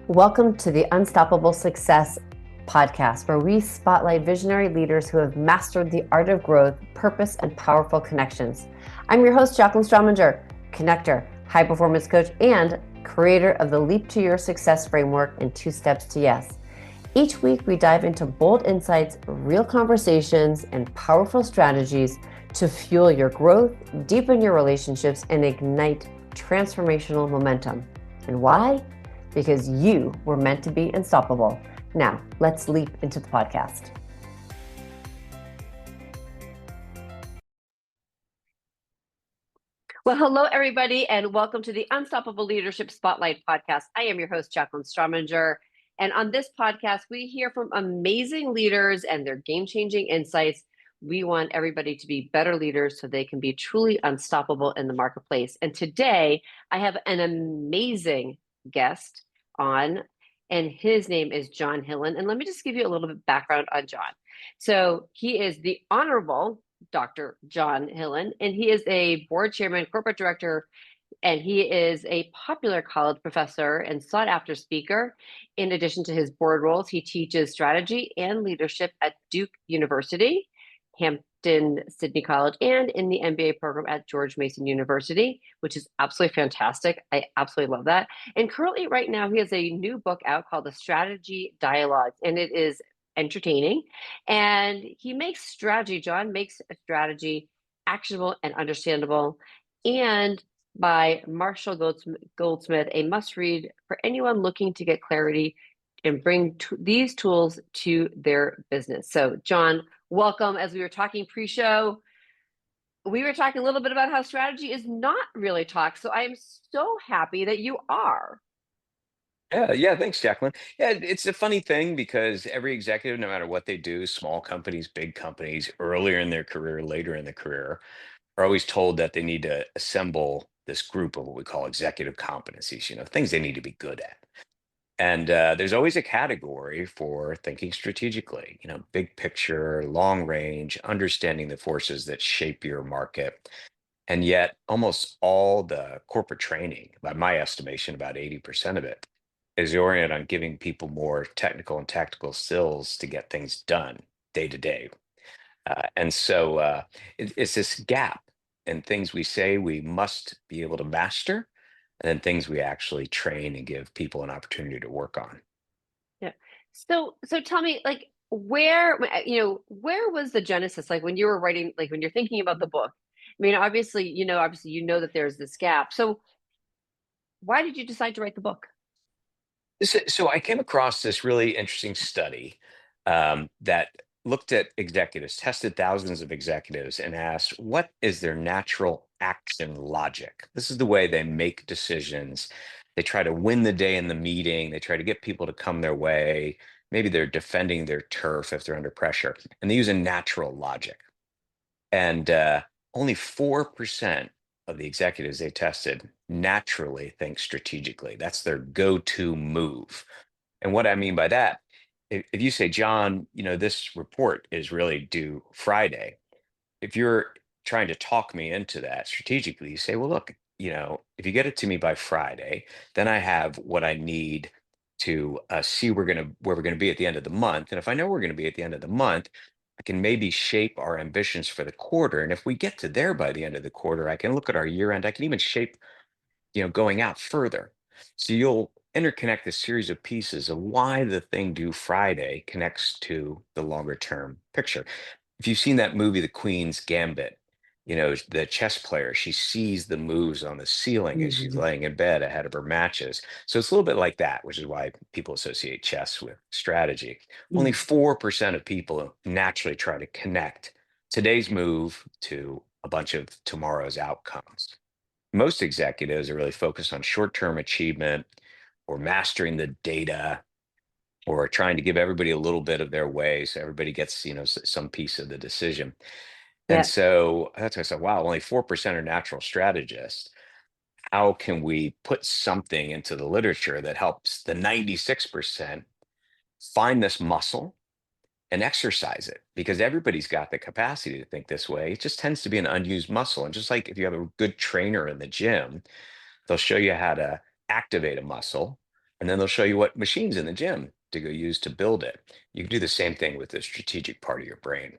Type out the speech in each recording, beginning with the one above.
Welcome to the Unstoppable Success podcast, where we spotlight visionary leaders who have mastered the art of growth, purpose, and powerful connections. I'm your host, Jacqueline Strominger, connector, high performance coach, and creator of the Leap to Your Success framework and 2 Steps to Yes. Each week, we dive into bold insights, real conversations, and powerful strategies to fuel your growth, deepen your relationships, and ignite transformational momentum. And why? Because you were meant to be unstoppable. Now, let's leap into the podcast. Well, hello, everybody, and welcome to the Unstoppable Leadership Spotlight podcast. I am your host, Jacqueline Strominger. And on this podcast, we hear from amazing leaders and their game-changing insights. We want everybody to be better leaders so they can be truly unstoppable in the marketplace. And today, I have an amazing guest on, and his name is John Hillen. And let me just give you a little bit of background on John. So he is the Honorable Dr. John Hillen, and he is a board chairman, corporate director, and he is a popular college professor and sought after speaker. In addition to his board roles, he teaches strategy and leadership at Duke University, Hampton Sydney College, and in the MBA program at George Mason University, which is absolutely fantastic. I absolutely love that. And currently, right now, he has a new book out called The Strategy Dialogues, and it is entertaining. And he makes strategy, John makes a strategy actionable and understandable. And by Marshall Goldsmith, a must read for anyone looking to get clarity and bring these tools to their business. So, John, welcome. As we were talking pre show, we were talking a little bit about how strategy is not really talk. So, I am so happy that you are. Yeah, thanks, Jacqueline. Yeah, it's a funny thing because every executive, no matter what they do, small companies, big companies, earlier in their career, later in the career, are always told that they need to assemble this group of what we call executive competencies, things they need to be good at. And there's always a category for thinking strategically, big picture, long range, understanding the forces that shape your market. And yet, almost all the corporate training, by my estimation, about 80% of it, is oriented on giving people more technical and tactical skills to get things done day to day. It's this gap in things we say we must be able to master, and then things we actually train and give people an opportunity to work on. Yeah. So tell me, like, where was the genesis? Like when you were writing, like when you're thinking about the book. I mean, obviously, you know that there's this gap. So why did you decide to write the book? So I came across this really interesting study that looked at executives, tested thousands of executives, and asked what is their natural action logic? This is the way they make decisions. They try to win the day in the meeting. They try to get people to come their way. Maybe they're defending their turf if they're under pressure, and they use a natural logic. And only 4% of the executives they tested naturally think strategically. That's their go-to move. And what I mean by that, if you say, John, this report is really due Friday, if you're trying to talk me into that strategically, you say, well, look, if you get it to me by Friday, then I have what I need to see where we're gonna be at the end of the month. And if I know we're gonna be at the end of the month, I can maybe shape our ambitions for the quarter. And if we get to there by the end of the quarter, I can look at our year end. I can even shape, going out further. So you'll interconnect a series of pieces of why the thing due Friday connects to the longer term picture. If you've seen that movie, The Queen's Gambit, the chess player, she sees the moves on the ceiling as she's Mhm. laying in bed ahead of her matches. So it's a little bit like that, which is why people associate chess with strategy. Only Mhm. 4% of people naturally try to connect today's move to a bunch of tomorrow's outcomes. Most executives are really focused on short-term achievement or mastering the data or trying to give everybody a little bit of their way so everybody gets some piece of the decision. And Yeah. so that's why I said, wow, only 4% are natural strategists. How can we put something into the literature that helps the 96% find this muscle and exercise it? Because everybody's got the capacity to think this way. It just tends to be an unused muscle. And just like if you have a good trainer in the gym, they'll show you how to activate a muscle, and then they'll show you what machines in the gym to go use to build it. You can do the same thing with the strategic part of your brain.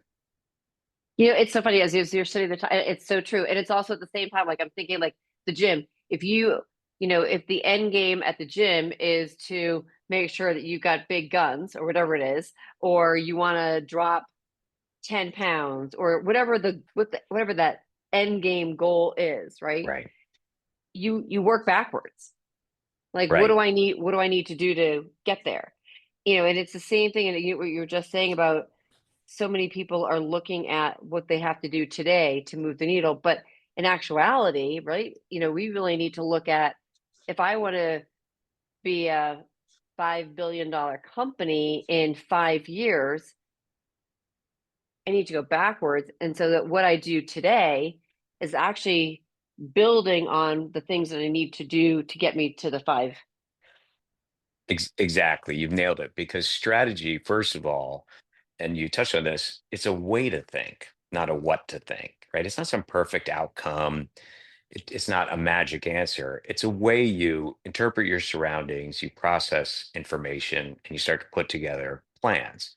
It's so funny as you're studying the time. It's so true, and it's also at the same time like I'm thinking like the gym. If if the end game at the gym is to make sure that you got big guns or whatever it is, or you want to drop 10 pounds or whatever that end game goal is, right? Right. You work backwards. Like, what Right. do I need? What do I need to do to get there? And it's the same thing. And what you were just saying about so many people are looking at what they have to do today to move the needle. But in actuality, right, we really need to look at if I want to be a $5 billion company in 5 years, I need to go backwards. And so that what I do today is actually building on the things that I need to do to get me to the five. Exactly. You've nailed it because strategy, first of all, and you touched on this, it's a way to think, not a what to think, right? It's not some perfect outcome. It's not a magic answer. It's a way you interpret your surroundings, you process information, and you start to put together plans.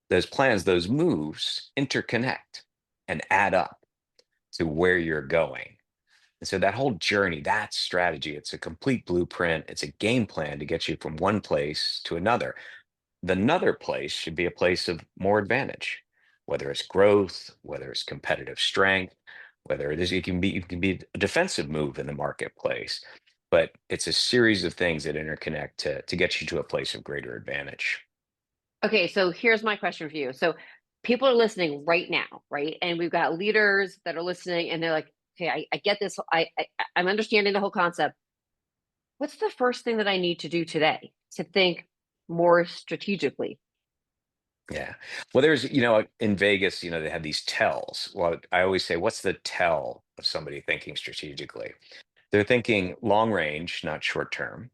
Those plans, those moves interconnect and add up to where you're going. And so that whole journey, that's strategy. It's a complete blueprint. It's a game plan to get you from one place to another. The another place should be a place of more advantage, whether it's growth, whether it's competitive strength, whether it can be a defensive move in the marketplace. But it's a series of things that interconnect to get you to a place of greater advantage. Okay, so here's my question for you. So people are listening right now, right? And we've got leaders that are listening and they're like, okay, I get this. I'm understanding the whole concept. What's the first thing that I need to do today to think more strategically? Yeah. Well, in Vegas, they have these tells. Well, I always say, what's the tell of somebody thinking strategically? They're thinking long range, not short term.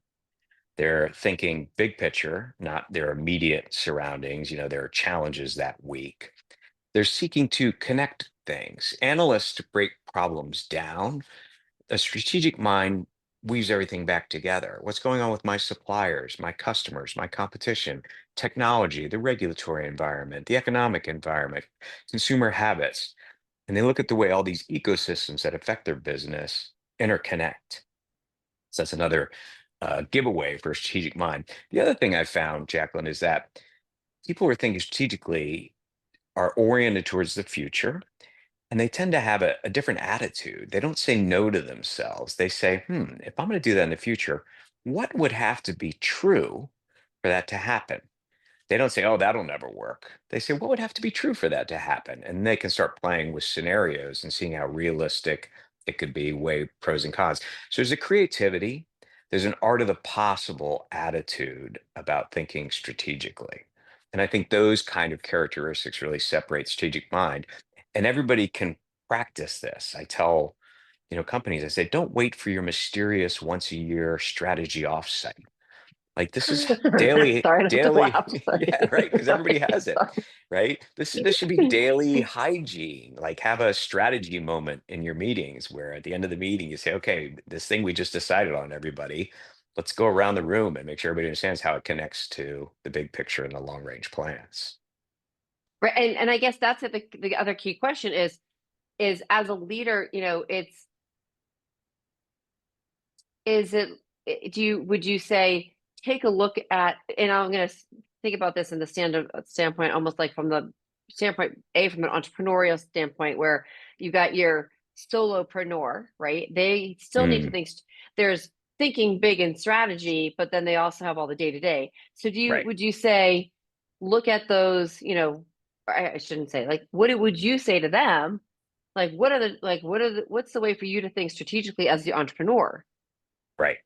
They're thinking big picture, not their immediate surroundings, their challenges that week. They're seeking to connect things. Analysts break problems down. A strategic mind weaves everything back together. What's going on with my suppliers, my customers, my competition, technology, the regulatory environment, the economic environment, consumer habits. And they look at the way all these ecosystems that affect their business interconnect. So that's another giveaway for a strategic mind. The other thing I found, Jacqueline, is that people who are thinking strategically are oriented towards the future and they tend to have a different attitude. They don't say no to themselves. They say, if I'm going to do that in the future, what would have to be true for that to happen? They don't say, oh, that'll never work. They say, what would have to be true for that to happen? And they can start playing with scenarios and seeing how realistic it could be, weigh pros and cons. So there's a creativity, there's an art of the possible attitude about thinking strategically. And I think those kind of characteristics really separate strategic mind. And everybody can practice this. I tell, companies, I say, don't wait for your mysterious once a year strategy offsite. Like this is Sorry, I have to daily, laugh. Sorry. yeah, right, because everybody Sorry. has it, right? This should be daily hygiene. Like have a strategy moment in your meetings where at the end of the meeting you say, okay, this thing we just decided on, everybody, let's go around the room and make sure everybody understands how it connects to the big picture and the long range plans. Right. And I guess that's it. The other key question is as a leader, is it would you say take a look at, and I'm going to think about this in the standpoint almost like from the standpoint from an entrepreneurial standpoint where you got your solopreneur, right? They still need to Mm, think. There's thinking big in strategy, but then they also have all the day to day. So right. would you say look at those, I shouldn't say, like what would you say to them, like what's the way for you to think strategically as the entrepreneur? Right.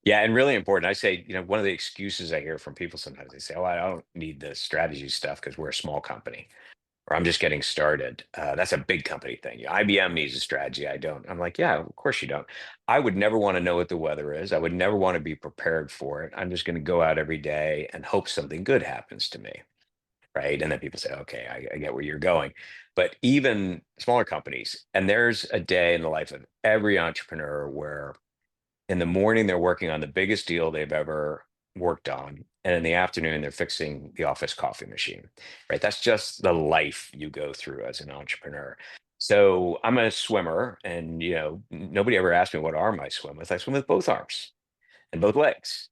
Yeah, and really important. I say, one of the excuses I hear from people sometimes, they say, "Oh, I don't need the strategy stuff because we're a small company, or I'm just getting started." That's a big company thing. IBM needs a strategy. I don't. I'm like, yeah, of course you don't. I would never want to know what the weather is. I would never want to be prepared for it. I'm just going to go out every day and hope something good happens to me, right? And then people say, "Okay, I get where you're going." But even smaller companies, and there's a day in the life of every entrepreneur where In the morning, they're working on the biggest deal they've ever worked on. And in the afternoon, they're fixing the office coffee machine, right? That's just the life you go through as an entrepreneur. So I'm a swimmer, and nobody ever asked me what arm I swim with. I swim with both arms and both legs.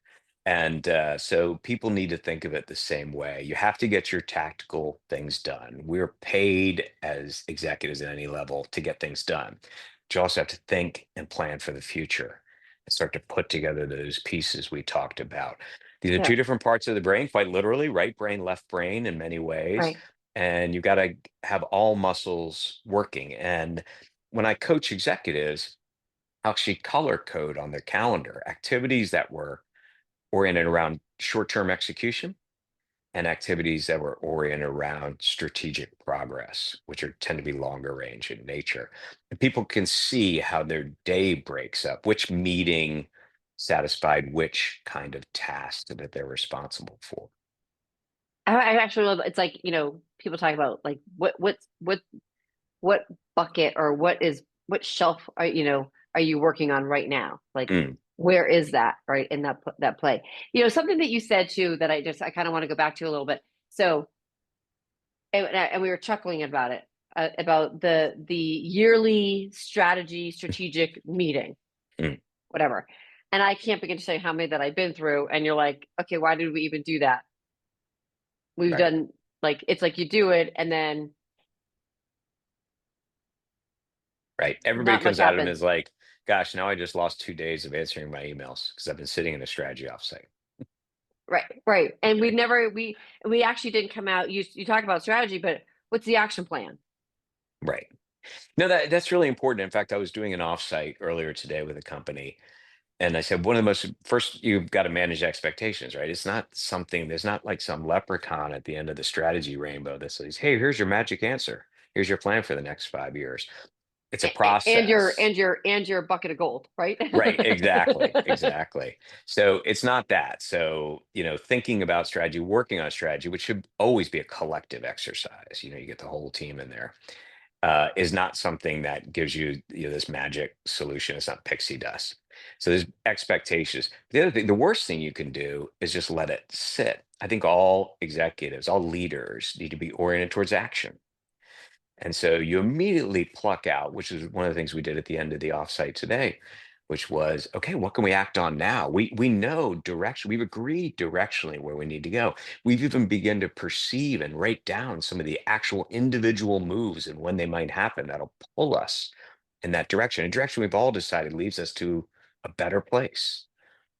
And so people need to think of it the same way. You have to get your tactical things done. We're paid as executives at any level to get things done. But you also have to think and plan for the future and start to put together those pieces we talked about. These are Yeah. two different parts of the brain, quite literally, right brain, left brain in many ways. Right. And you've got to have all muscles working. And when I coach executives, actually color code on their calendar activities that were oriented around short-term execution and activities that were oriented around strategic progress, which tend to be longer range in nature. And people can see how their day breaks up, which meeting satisfied which kind of task that they're responsible for. I actually love it's like, people talk about like what bucket or what shelf are you working on right now? Like Mm, where is that, right? In that play. Something that you said too that I kind of want to go back to a little bit. So and we were chuckling about it about the yearly strategic meeting, mm, whatever. And I can't begin to say how many that I've been through. And you're like, okay, why did we even do that? We've right, done like it's like you do it and then right. Everybody not much comes at them happens. as like, gosh, now I just lost 2 days of answering my emails because I've been sitting in a strategy offsite. Right, right. And we Right. never we actually didn't come out. You talk about strategy, but what's the action plan? Right. No, that's really important. In fact, I was doing an offsite earlier today with a company, and I said one of the most first you've got to manage expectations, right? It's not something. There's not like some leprechaun at the end of the strategy rainbow that says, "Hey, here's your magic answer. Here's your plan for the next 5 years." It's a And your process. and your bucket of gold, right? Right, exactly, exactly. So it's not that. So, thinking about strategy, working on strategy, which should always be a collective exercise. You get the whole team in there. Is not something that gives you, this magic solution. It's not pixie dust. So there's expectations. The other thing, the worst thing you can do is just let it sit. I think all executives, all leaders need to be oriented towards action. And so you immediately pluck out, which is one of the things we did at the end of the offsite today, which was, okay, what can we act on now? We know direction. We've agreed directionally where we need to go. We've even begun to perceive and write down some of the actual individual moves and when they might happen that'll pull us in that direction. A direction we've all decided leads us to a better place,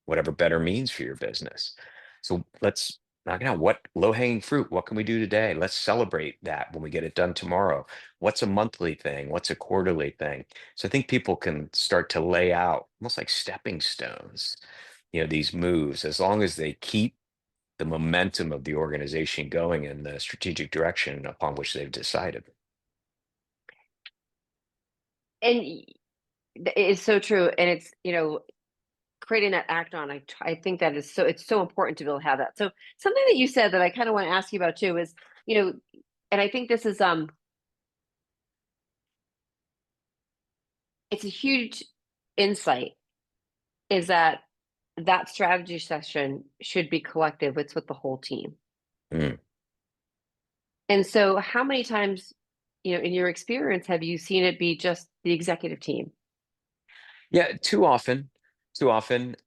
whatever better means for your business. So let's knock it out. What low hanging fruit? What can we do today? Let's celebrate that when we get it done tomorrow. What's a monthly thing? What's a quarterly thing? So I think people can start to lay out almost like stepping stones, these moves, as long as they keep the momentum of the organization going in the strategic direction upon which they've decided. And it is so true. And it's, creating that act on, I think that is it's so important to be able to have that. So something that you said that I kind of want to ask you about too is, you know, and I think this is it's a huge insight is that strategy session should be collective. It's with the whole team. Mm. And so how many times, in your experience, have you seen it be just the executive team? Yeah, too often.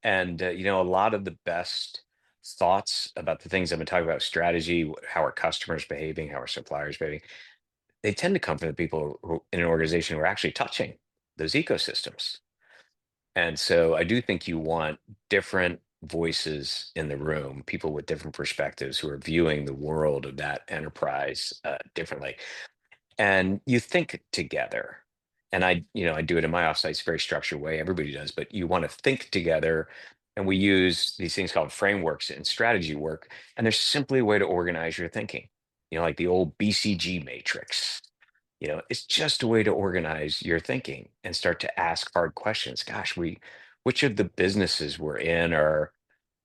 And, a lot of the best thoughts about the things I've been talking about, strategy, how our customers behaving, how our suppliers behaving, they tend to come from the people who, in an organization who are actually touching those ecosystems. And so I do think you want different voices in the room, people with different perspectives who are viewing the world of that enterprise differently, and you think together. And I do it in my offsites, very structured way. Everybody does, but you want to think together. And we use these things called frameworks and strategy work. And there's simply a way to organize your thinking, like the old BCG matrix. It's just a way to organize your thinking and start to ask hard questions. Gosh, which of the businesses we're in are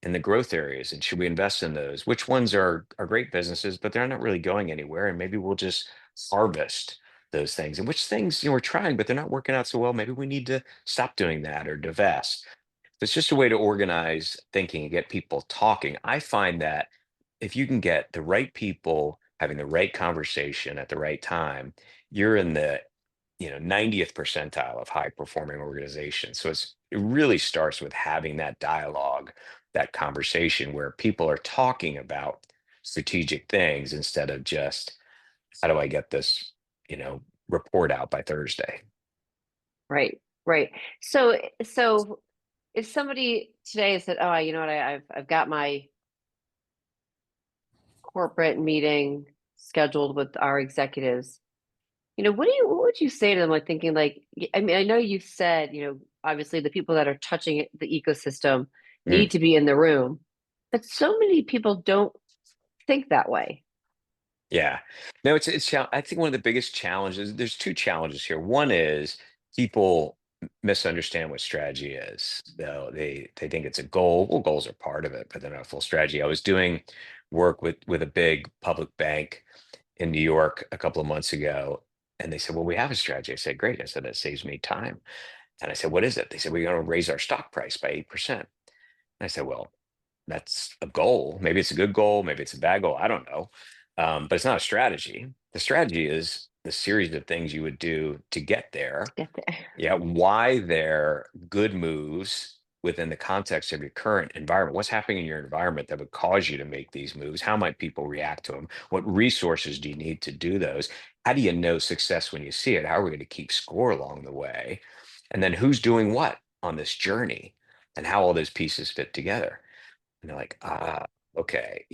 in the growth areas, and should we invest in those? Which ones are great businesses, but they're not really going anywhere, and maybe we'll just harvest those things. And which things, we're trying, but they're not working out so well. Maybe we need to stop doing that or divest. It's just a way to organize thinking and get people talking. I find that if you can get the right people having the right conversation at the right time, you're in the 90th percentile of high performing organizations. So it really starts with having that dialogue, that conversation where people are talking about strategic things instead of just how do I get this, you know, report out by Thursday. Right, right. So if somebody today said, "Oh, you know what? I've got my corporate meeting scheduled with our executives." What would you say to them? Like thinking like, I mean, I know you've said, obviously the people that are touching the ecosystem Mm. need to be in the room, but so many people don't think that way. Yeah. No, I think one of the biggest challenges, there's two challenges here. One is people misunderstand what strategy is. Though they think it's a goal. Well, goals are part of it, but they're not a full strategy. I was doing work with a big public bank in New York a couple of months ago, and they said, "Well, we have a strategy." I said, "Great." I said, "That saves me time." And I said, "What is it?" They said, "We're going to raise our stock price by 8%." And I said, "Well, that's a goal. Maybe it's a good goal. Maybe it's a bad goal. I don't know. But it's not a strategy. The strategy is the series of things you would do to get there. Get there. Yeah. Why they're good moves within the context of your current environment. What's happening in your environment that would cause you to make these moves? How might people react to them? What resources do you need to do those? How do you know success when you see it? How are we going to keep score along the way? And then who's doing what on this journey and how all those pieces fit together?" And they're like, okay,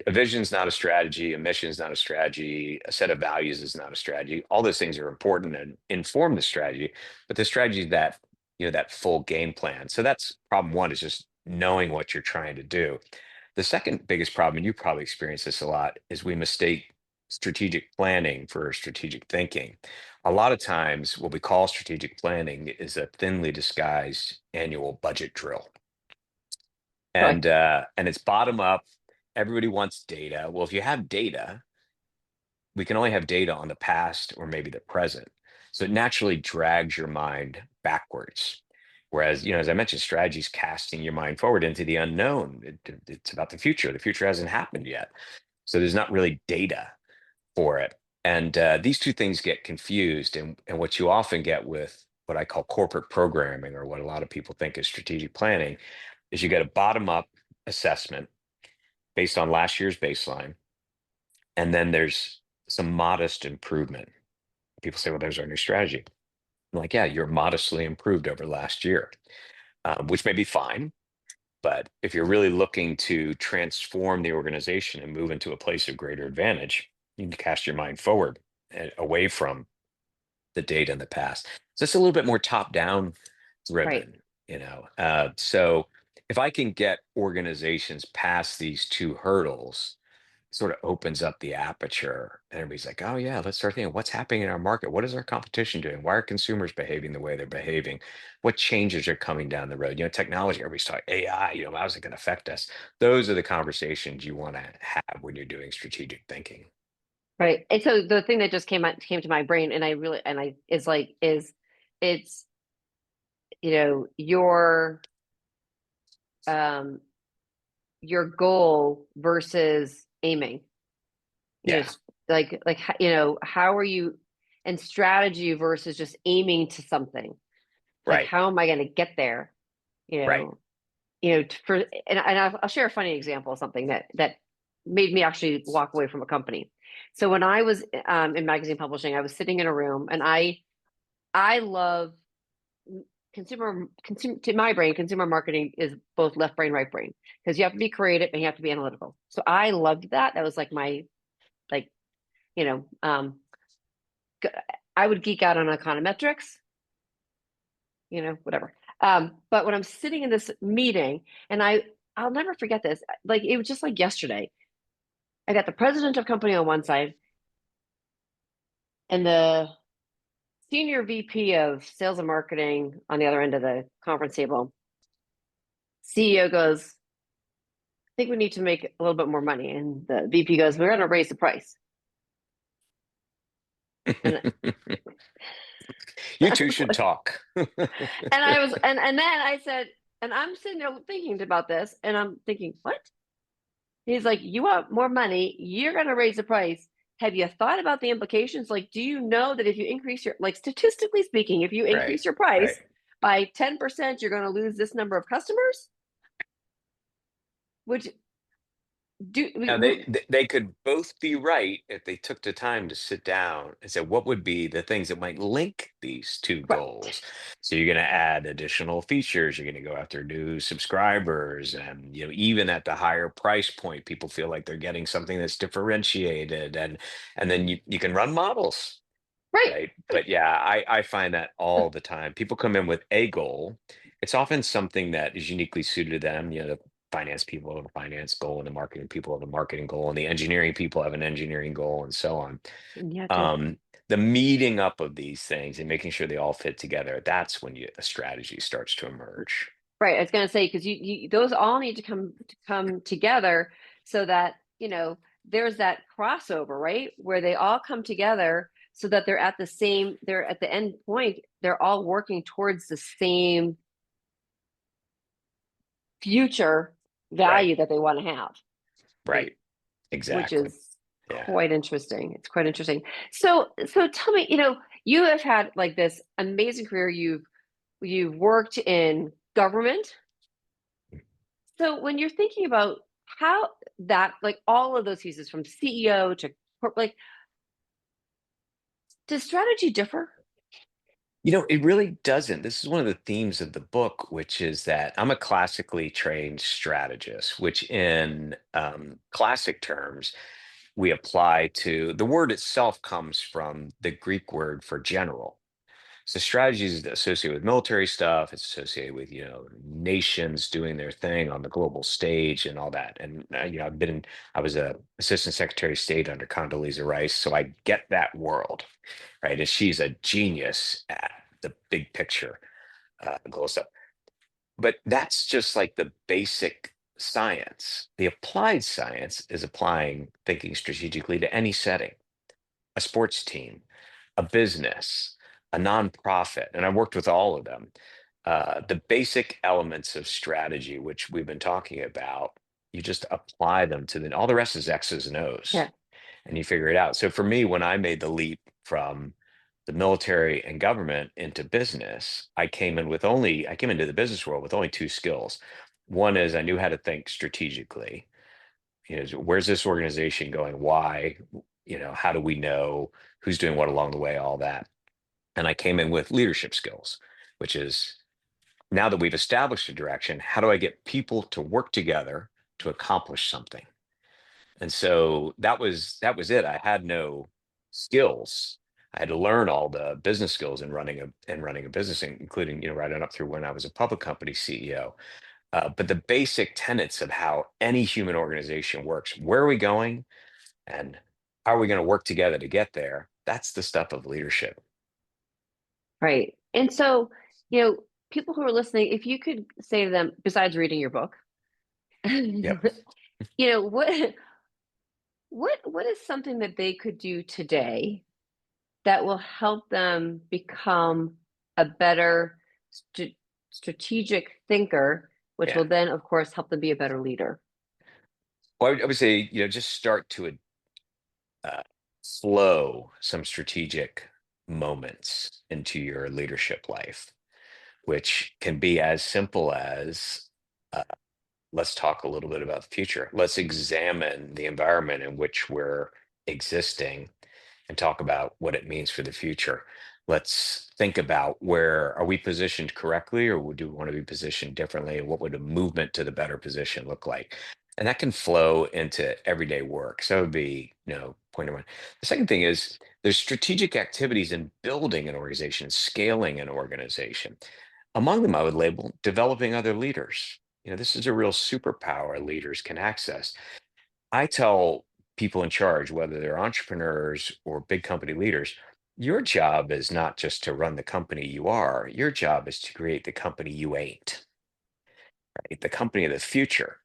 a vision's not a strategy, a mission's not a strategy, a set of values is not a strategy. All those things are important and inform the strategy, but the strategy is that, that full game plan. So that's problem one is just knowing what you're trying to do. The second biggest problem, and you probably experience this a lot, is we mistake strategic planning for strategic thinking. A lot of times, what we call strategic planning is a thinly disguised annual budget drill, Really? and it's bottom up. Everybody wants data. Well, if you have data, we can only have data on the past or maybe the present. So it naturally drags your mind backwards. Whereas, as I mentioned, strategy is casting your mind forward into the unknown. It's about the future. The future hasn't happened yet. So there's not really data for it. And these two things get confused. And what you often get with what I call corporate programming, or what a lot of people think is strategic planning, is you get a bottom up assessment based on last year's baseline. And then there's some modest improvement. People say, well, there's our new strategy. I'm like, yeah, you're modestly improved over last year, which may be fine. But if you're really looking to transform the organization and move into a place of greater advantage, you can cast your mind forward and away from the data in the past. So it's a little bit more top down Right. driven. So if I can get organizations past these two hurdles, sort of opens up the aperture. And everybody's like, oh, yeah, let's start thinking what's happening in our market? What is our competition doing? Why are consumers behaving the way they're behaving? What changes are coming down the road? Technology, everybody's talking AI, how's it going to affect us? Those are the conversations you want to have when you're doing strategic thinking. Right. And so the thing that just came to my brain, and I really and I is like is it's um your goal versus aiming. You know, Yeah, s- how are you, and strategy versus just aiming to something. Like right, how am I going to get there? You right. know, for and I'll share a funny example of something that made me actually walk away from a company. So when I was in magazine publishing, I was sitting in a room, and I love to my brain, consumer marketing is both left brain, right brain, because you have to be creative and you have to be analytical. So I loved that. That was like my, like, you know, um, I would geek out on econometrics, whatever. But when I'm sitting in this meeting, and I'll never forget this. Like it was just like yesterday. I got the president of company on one side and the senior VP of sales and marketing on the other end of the conference table. CEO goes, think we need to make a little bit more money. And the VP goes, we're going to raise the price. And You I two was should like, talk. and I was, and then I said, And I'm sitting there thinking about this, and I'm thinking, what? He's like, you want more money, you're going to raise the price. Have you thought about the implications? Like, do you know that if you increase your, like, statistically speaking, if you Right. increase your Right. price by 10%, you're going to lose this number of customers? Which do Now they could both be right if they took the time to sit down and say what would be the things that might link these two right, goals. So you're going to add additional features. You're going to go after new subscribers, and even at the higher price point, people feel like they're getting something that's differentiated, and then you can run models. right. Right. But yeah, I find that all the time. People come in with a goal. It's often something that is uniquely suited to them. The finance people have a finance goal, and the marketing people have a marketing goal, and the engineering people have an engineering goal, and so on. Yeah, to Um, the meeting up of these things and making sure they all fit together, that's when a strategy starts to emerge. right. I was going to say because you those all need to come together so that there's that crossover, right, where they all come together so that they're at the end point. They're all working towards the same future Right. value that they want to have, Right. which Exactly. is Yeah. quite interesting. It's quite interesting. So tell me, you have had like this amazing career. You've worked in government. So when you're thinking about how that, like all of those pieces from CEO to like, does strategy differ? It really doesn't. This is one of the themes of the book, which is that I'm a classically trained strategist, which in classic terms, we apply to the word itself comes from the Greek word for general. So strategy is associated with military stuff. It's associated with, nations doing their thing on the global stage and all that. And, I was a assistant secretary of state under Condoleezza Rice. So I get that world, right? And she's a genius at the big picture, global stuff. But that's just like the basic science. The applied science is applying thinking strategically to any setting, a sports team, a business, a nonprofit, and I worked with all of them. The basic elements of strategy, which we've been talking about, you just apply them to all the rest is X's and Yeah, O's, and you figure it out. So for me, when I made the leap from the military and government into business, I came into the business world with only two skills. One is I knew how to think strategically. Where's this organization going? Why? How do we know who's doing what along the way? All that. And I came in with leadership skills, which is now that we've established a direction, how do I get people to work together to accomplish something? And so that was it. I had no skills. I had to learn all the business skills in running a business, including right on up through when I was a public company CEO. But the basic tenets of how any human organization works, where are we going, and how are we going to work together to get there? That's the stuff of leadership. right. And so, you know, people who are listening, if you could say to them, besides reading your book, Yep. what is something that they could do today that will help them become a better st strategic thinker, which Yeah. will then, of course, help them be a better leader? Well, I would say, just start to flow some strategic moments into your leadership life, which can be as simple as uh, let's talk a little bit about the future. Let's examine the environment in which we're existing and talk about what it means for the future. Let's think about where are we positioned correctly, or do we want to be positioned differently? And what would a movement to the better position look like? And that can flow into everyday work. So it would be, point number one. The second thing is there's strategic activities in building an organization, scaling an organization. Among them, I would label developing other leaders. This is a real superpower leaders can access. I tell people in charge, whether they're entrepreneurs or big company leaders, your job is not just to run the company you are, your job is to create the company you ain't, right? The company of the future.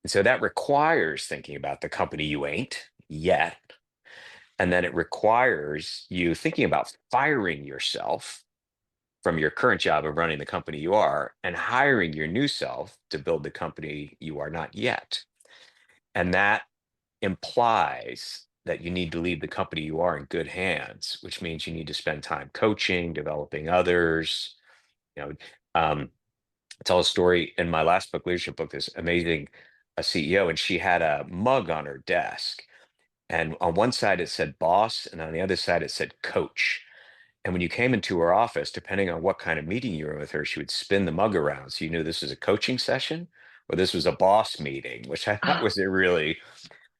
And so that requires thinking about the company you ain't yet. And then it requires you thinking about firing yourself from your current job of running the company you are and hiring your new self to build the company you are not yet. And that implies that you need to leave the company you are in good hands, which means you need to spend time coaching, developing others. You know, um, I tell a story in my last book, leadership book, this amazing CEO, and she had a mug on her desk. And on one side it said boss, and on the other side it said coach. And when you came into her office, depending on what kind of meeting you were with her, she would spin the mug around. So you knew this was a coaching session or this was a boss meeting, which I thought was a really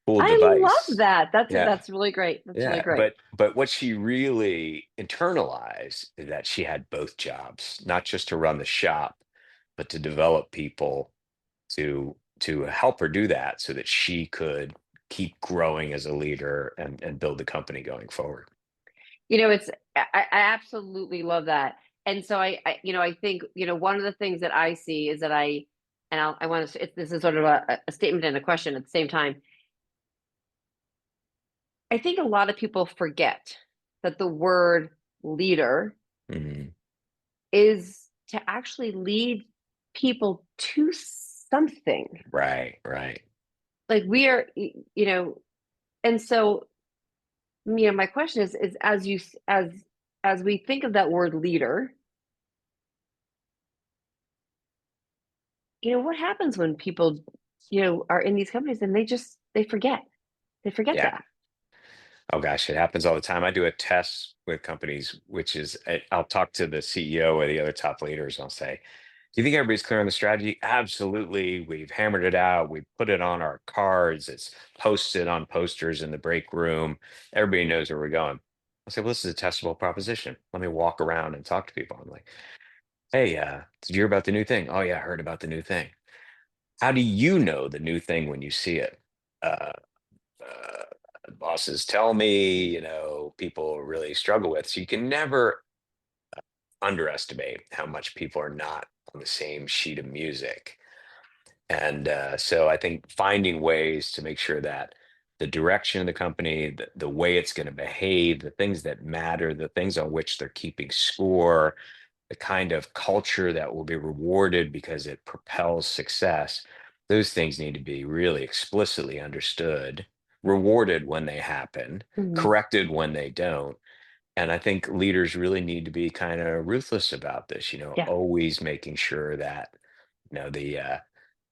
cool I love device. that. Yeah. That's really great. That's really Yeah. great. But what she really internalized is that she had both jobs, not just to run the shop, but to develop people to help her do that so that she could keep growing as a leader and build the company going forward. It's I absolutely love that. And so I think, one of the things that I see is that I want to, this is sort of a statement and a question at the same time. I think a lot of people forget that the word leader Mhm. is to actually lead people to something. Right, right. Like we are, and so, my question is as we think of that word leader, what happens when people, are in these companies and they forget Yeah. that. Oh gosh, it happens all the time. I do a test with companies, which is I'll talk to the CEO or the other top leaders. And I'll say, "Do you think everybody's clear on the strategy?" Absolutely. We've hammered it out. We put it on our cards. It's posted on posters in the break room. Everybody knows where we're going. I say, "Well, this is a testable proposition. Let me walk around and talk to people." I'm like, "Hey, did you hear about the new thing?" "Oh yeah, I heard about the new thing." "How do you know the new thing when you see it?" Uh, uh, Bosses tell me, people really struggle with. So you can never underestimate how much people are not on the same sheet of music. And so I think finding ways to make sure that the direction of the company, the way it's going to behave, the things that matter, the things on which they're keeping score, the kind of culture that will be rewarded because it propels success, those things need to be really explicitly understood, rewarded when they happen, Mhm. corrected when they don't. And I think leaders really need to be kind of ruthless about this, Yeah. always making sure that, the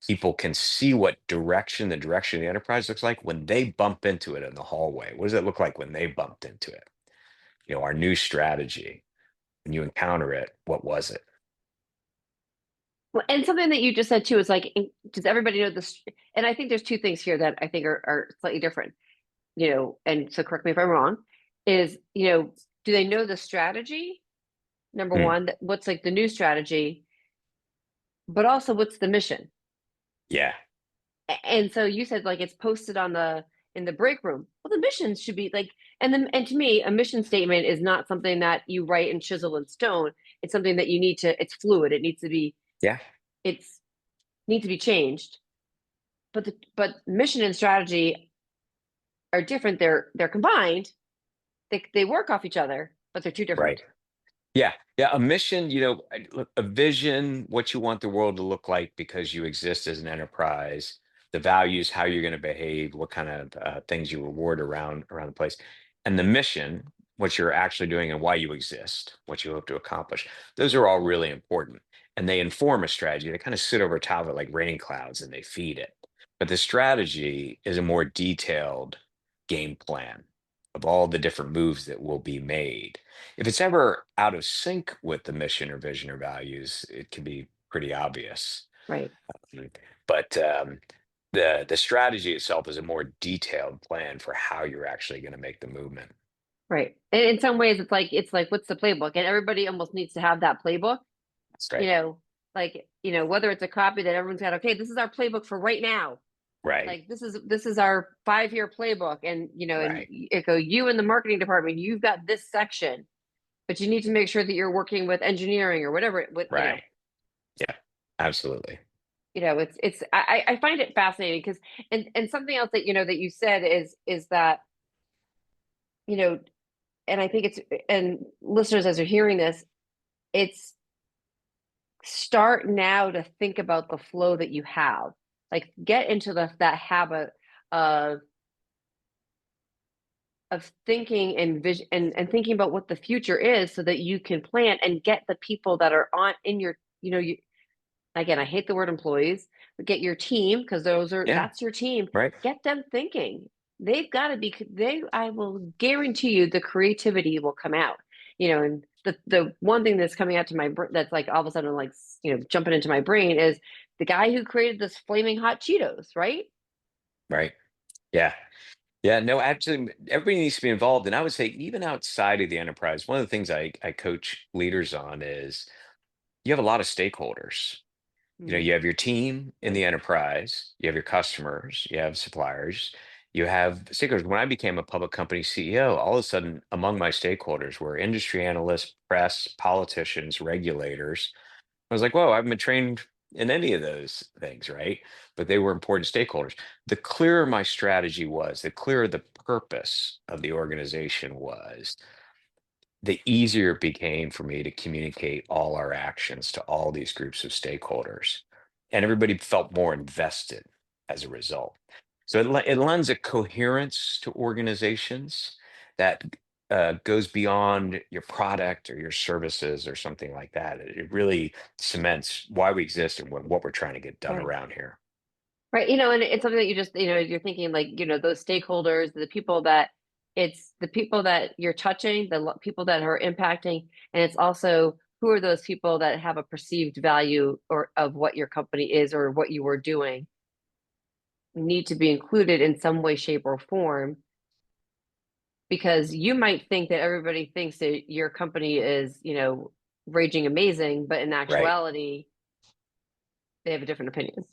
people can see what direction the direction of the enterprise looks like when they bump into it in the hallway. What does it look like when they bumped into it? Our new strategy, when you encounter it, what was it? Well, and something that you just said too is like, does everybody know this? And I think there's two things here that I think are slightly different, and so correct me if I'm wrong, is, do they know the strategy? Number Hmm. one, what's like the new strategy, but also what's the mission? Yeah, And so you said like it's posted on the in the break room. Well, the mission should be like, and to me, a mission statement is not something that you write and chisel in stone. It's something that you need to. It's fluid. It needs to be. yeah, It's needs to be changed. But mission and strategy are different. They're combined. They work off each other, but they're two right. different. Yeah, yeah. A mission, look, a vision, what you want the world to look like because you exist as an enterprise, the values, how you're going to behave, what kind of things you reward around the place, and the mission, what you're actually doing and why you exist, what you hope to accomplish. Those are all really important, and they inform a strategy. They kind of sit over top of it like rain clouds, and they feed it. But the strategy is a more detailed game plan of all the different moves that will be made. If it's ever out of sync with the mission or vision or values, it can be pretty obvious. Right. Mm. But the strategy itself is a more detailed plan for how you're actually going to make the movement. Right. And in some ways, it's like what's the playbook? And everybody almost needs to have that playbook. That's You right. know, whether it's a copy that everyone's got. Okay, this is our playbook for right now. Right. Like this is our 5-year playbook, and Right. you in the marketing department, you've got this section, but you need to make sure that you're working with engineering or whatever. Right. Yeah. Absolutely. I find it fascinating because and something else that that you said is that you know and I think it's and listeners as are hearing this, it's start now to think about the flow that you have. Like get into that habit of thinking and vision and thinking about what the future is so that you can plan and get the people that are on in your, you again, I hate the word employees, but get your team, because Yeah, that's your team. right, Get them thinking. They've got to be I will guarantee you the creativity will come out. And the one thing that's coming out to my that's like all of a sudden like jumping into my brain is the guy who created this flaming hot Cheetos, right? right. Yeah. Yeah, no, absolutely. Everybody needs to be involved. And I would say, even outside of the enterprise, one of the things I coach leaders on is you have a lot of stakeholders. You Mm, have your team in right. the enterprise, you have your customers, you have suppliers, you have stakeholders. When I became a public company CEO, all of a sudden among my stakeholders were industry analysts, press, politicians, regulators. I was like, whoa, I haven't been trained in any of those things, right? But they were important stakeholders. The clearer my strategy was, the clearer the purpose of the organization was, the easier it became for me to communicate all our actions to all these groups of stakeholders. And everybody felt more invested as a result. So it lends a coherence to organizations that goes beyond your product or your services or something like that. It really cements why we exist and what we're trying to get done Right. around here. Right. And it's something that you just, you're thinking like, those stakeholders, it's the people that you're touching, people that are impacting. And it's also who are those people that have a perceived value or of what your company is or what you are doing need to be included in some way, shape, or form. Because you might think that everybody thinks that your company is, raging amazing, but in Right. actuality, they have a different opinion.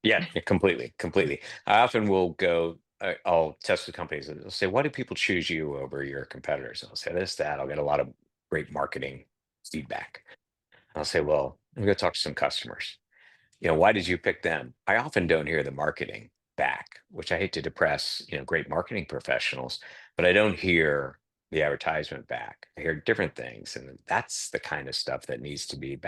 Yeah, yeah, completely, completely. I often will go, I'll test with companies and they'll say, why do people choose you over your competitors? And I'll say this, that. I'll get a lot of great marketing feedback. I'll say, well, I'm going to talk to some customers. Why did you pick them? I often don't hear the marketing back, which I hate to depress, great marketing professionals, but I don't hear the advertisement back. I hear different things. And that's the kind of stuff that needs to be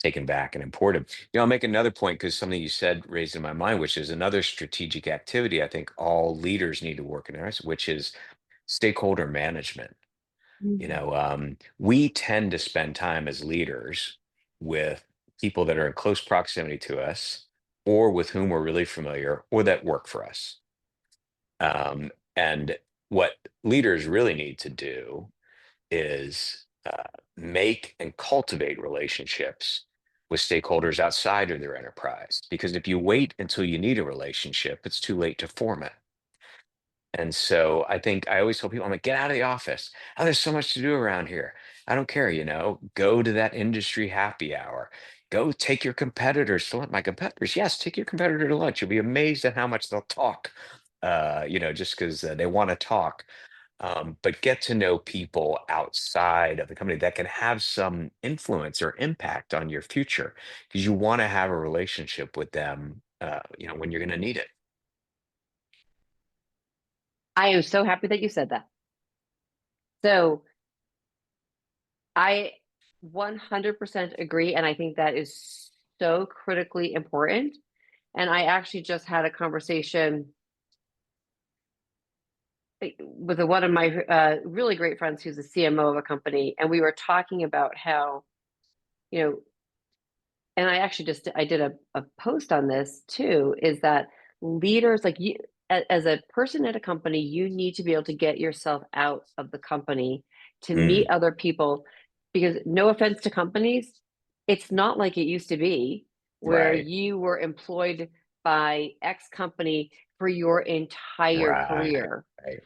taken back and imported. I'll make another point because something you said raised in my mind, which is another strategic activity I think all leaders need to work in, which is stakeholder management. Mhm. We tend to spend time as leaders with people that are in close proximity to us or with whom we're really familiar or that work for us. And what leaders really need to do is make and cultivate relationships with stakeholders outside of their enterprise. Because if you wait until you need a relationship, it's too late to form it. And so I think I always tell people, I'm like, get out of the office. Oh, there's so much to do around here. I don't care, go to that industry happy hour. Go take your competitors to lunch. My competitors, yes, take your competitor to lunch. You'll be amazed at how much they'll talk, just because they want to talk. But get to know people outside of the company that can have some influence or impact on your future because you want to have a relationship with them, when you're going to need it. I am so happy that you said that. So I 100% agree. And I think that is so critically important. And I actually just had a conversation with one of my really great friends who's a CMO of a company. And we were talking about how, you know, and I did a post on this too, is that leaders like you as a person at a company, you need to be able to get yourself out of the company to meet Mm, other people because no offense to companies, it's not like it used to be where right, you were employed by X company for your entire right, career, right,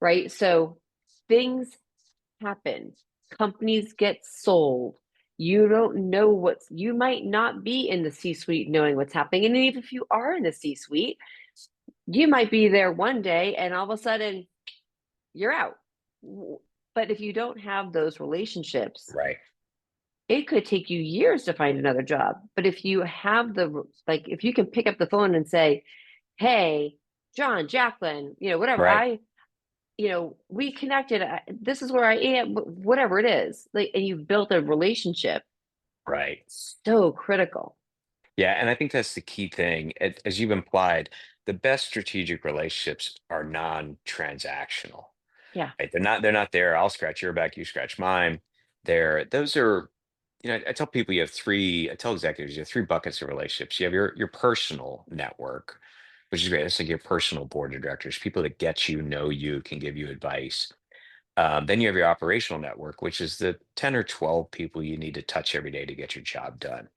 right? So things happen. Companies get sold. You don't know you might not be in the C suite knowing what's happening. And even if you are in the C suite, you might be there one day and all of a sudden you're out. But if you don't have those relationships, right, it could take you years to find another job. But if you have if you can pick up the phone and say, hey, John, Jacqueline, whatever, right. we connected. This is where I am, whatever it is. Like, and you've built a relationship. Right. So critical. Yeah, and I think that's the key thing. As you've implied, the best strategic relationships are non-transactional. Yeah. Right? They're not there. I'll scratch your back, you scratch mine. Those are, I tell people I tell executives you have three buckets of relationships. You have your personal network, which is great. That's like your personal board of directors, people that get you, know you, can give you advice. Then you have your operational network, which is the 10 or 12 people you need to touch every day to get your job done.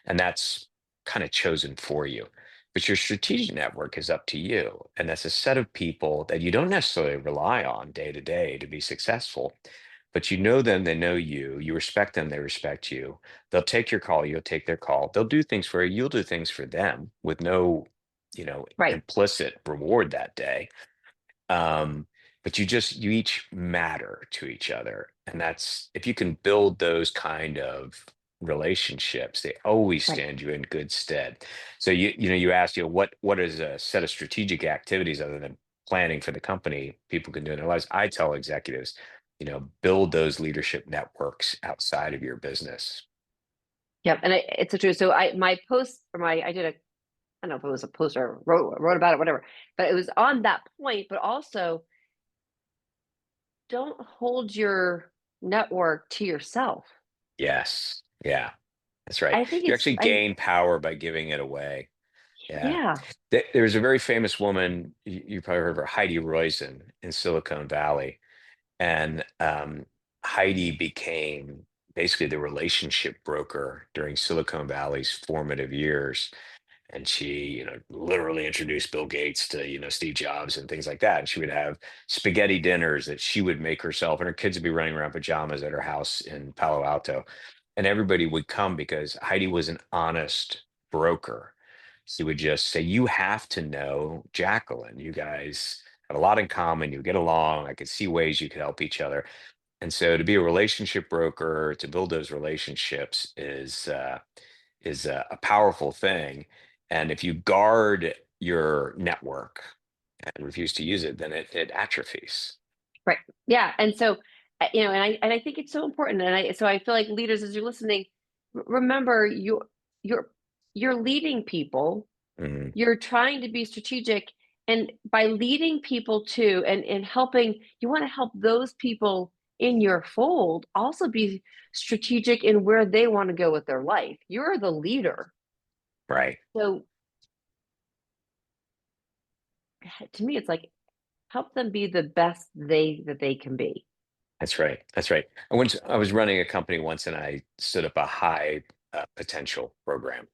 And that's kind of chosen for you. But your strategic network is up to you. And that's a set of people that you don't necessarily rely on day to day to be successful. But you know them, they know you, you respect them, they respect you. They'll take your call, you'll take their call. They'll do things for you, you'll do things for them with no, Right. implicit reward that day. um, but you each matter to each other, and that's if you can build those kind of relationships, they always Right. stand you in good stead. So you asked, what is a set of strategic activities other than planning for the company people can do in their lives. I tell executives, build those leadership networks outside of your business. Yep. And it's a true. So my post or I did I don't know if it was a post or wrote about it, whatever, but it was on that point, but also don't hold your network to yourself. Yes, yeah, that's right. I think You it's, actually gain power by giving it away. Yeah. yeah, There's a very famous woman, you probably heard of her, Heidi Roizen in Silicon Valley. And Heidi became basically the relationship broker during Silicon Valley's formative years. And she, literally introduced Bill Gates to, Steve Jobs and things like that. And she would have spaghetti dinners that she would make herself, and her kids would be running around pajamas at her house in Palo Alto. And everybody would come because Heidi was an honest broker. She would just say, "You have to know Jacqueline. You guys have a lot in common. You get along. I could see ways you could help each other." And so to be a relationship broker, to build those relationships is a powerful thing. And if you guard your network and refuse to use it, then it atrophies. right. Yeah. And so, and I think it's so important. So I feel like leaders, as you're listening, remember you're, you're leading people. Mhm. You're trying to be strategic, and by leading people too, and helping, you want to help those people in your fold also be strategic in where they want to go with their life. You're the leader. Right. So to me, it's like help them be the best that they can be. That's right. That's right. I was running a company once, and I stood up a high potential program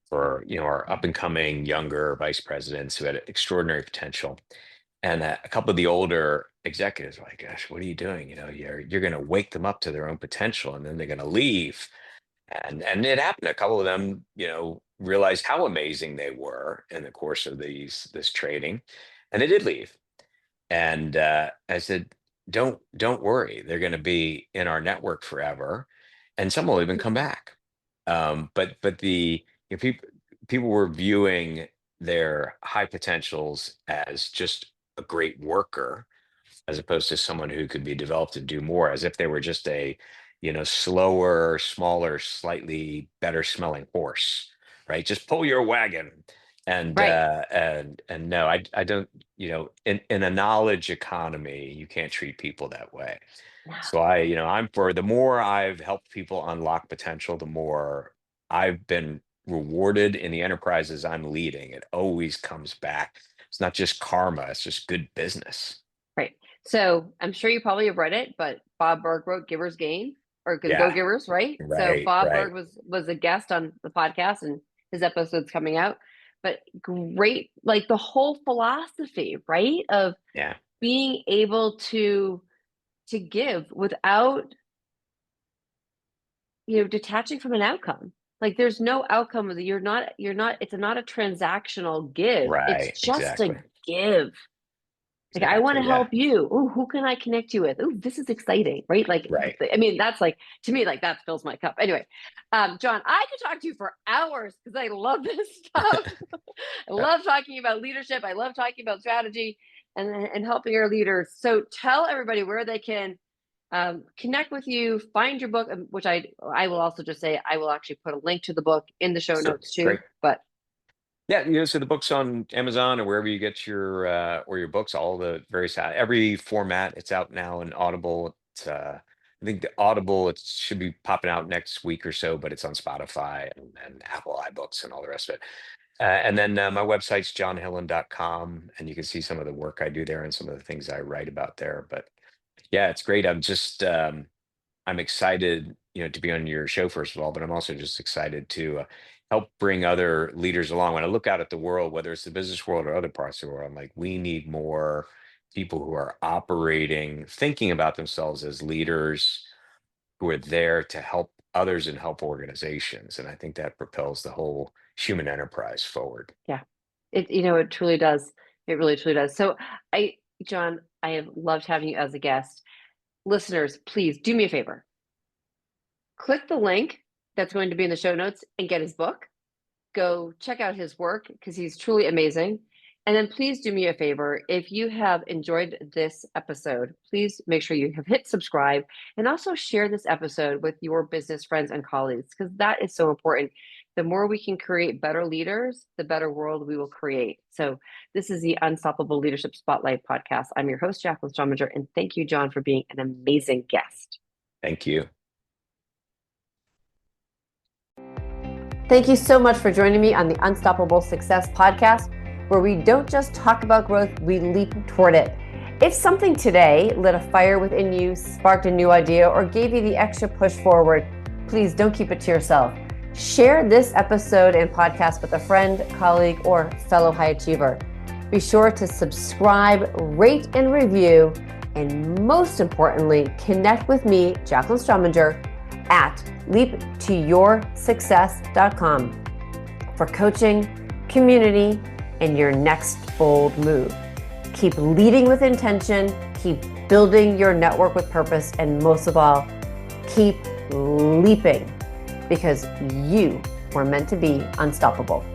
for our up and coming younger vice presidents who had extraordinary potential. And a couple of the older executives were like, "Gosh, what are you doing? You're going to wake them up to their own potential, and then they're going to leave." And it happened. A couple of them, realized how amazing they were in the course of this training, and they did leave. And I said, don't worry. They're going to be in our network forever, and some will even come back. But people were viewing their high potentials as just a great worker, as opposed to someone who could be developed to do more, as if they were just a, slower, smaller, slightly better smelling horse, right? Just pull your wagon. And Right. no, I don't, in a knowledge economy, you can't treat people that way. So I'm for the more I've helped people unlock potential, the more I've been rewarded in the enterprises I'm leading. It always comes back. It's not just karma, it's just good business. Right. So I'm sure you probably have read it, but Bob Berg wrote Giver's Gain or Go Yeah, Givers, right? So right, Bob right. Berg was a guest on the podcast, and his episode's coming out. But great, like the whole philosophy, right? Of Yeah, being able to give without, detaching from an outcome. Like there's no outcome that you're not, it's not a transactional give. It's right, just a exactly. give. Like, I want to Exactly. Yeah, help you. Oh, who can I connect you with? Oh, this is exciting, right? Like, right. I mean, that's like, to me, like that fills my cup. Anyway, John, I could talk to you for hours because I love this stuff. I love talking about leadership. I love talking about strategy. and helping our leaders. So tell everybody where they can connect with you, find your book, which I will also just say I will actually put a link to the book in the show Sure. notes too. Great. But Yeah, so the book's on Amazon or wherever you get your books, all the various every format. It's out now in Audible. It's I think the Audible it should be popping out next week or so, but it's on Spotify and Apple iBooks and all the rest of it. And then my website's johnhillen.com, and you can see some of the work I do there and some of the things I write about there. But yeah, it's great. I'm excited, to be on your show, first of all, but I'm also just excited to help bring other leaders along. When I look out at the world, whether it's the business world or other parts of the world, I'm like, we need more people who are operating, thinking about themselves as leaders who are there to help others and help organizations. And I think that propels the whole human enterprise forward. yeah, it truly does. It really truly does. So John, I have loved having you as a guest. Listeners, please do me a favor. Click the link that's going to be in the show notes and get his book. Go check out his work because he's truly amazing. And then please do me a favor. If you have enjoyed this episode, please make sure you have hit subscribe and also share this episode with your business friends and colleagues because that is so important. The more we can create better leaders, the better world we will create. So this is the Unstoppable Leadership Spotlight podcast. I'm your host, Jacqueline Strominger, and thank you, John, for being an amazing guest. Thank you. Thank you so much for joining me on the Unstoppable Success podcast, where we don't just talk about growth, we leap toward it. If something today lit a fire within you, sparked a new idea, or gave you the extra push forward, please don't keep it to yourself. Share this episode and podcast with a friend, colleague, or fellow high achiever. Be sure to subscribe, rate, and review, and most importantly, connect with me, Jacqueline Strominger, at leaptoyoursuccess.com for coaching, community, and your next bold move. Keep leading with intention, keep building your network with purpose, and most of all, keep leaping because you were meant to be unstoppable.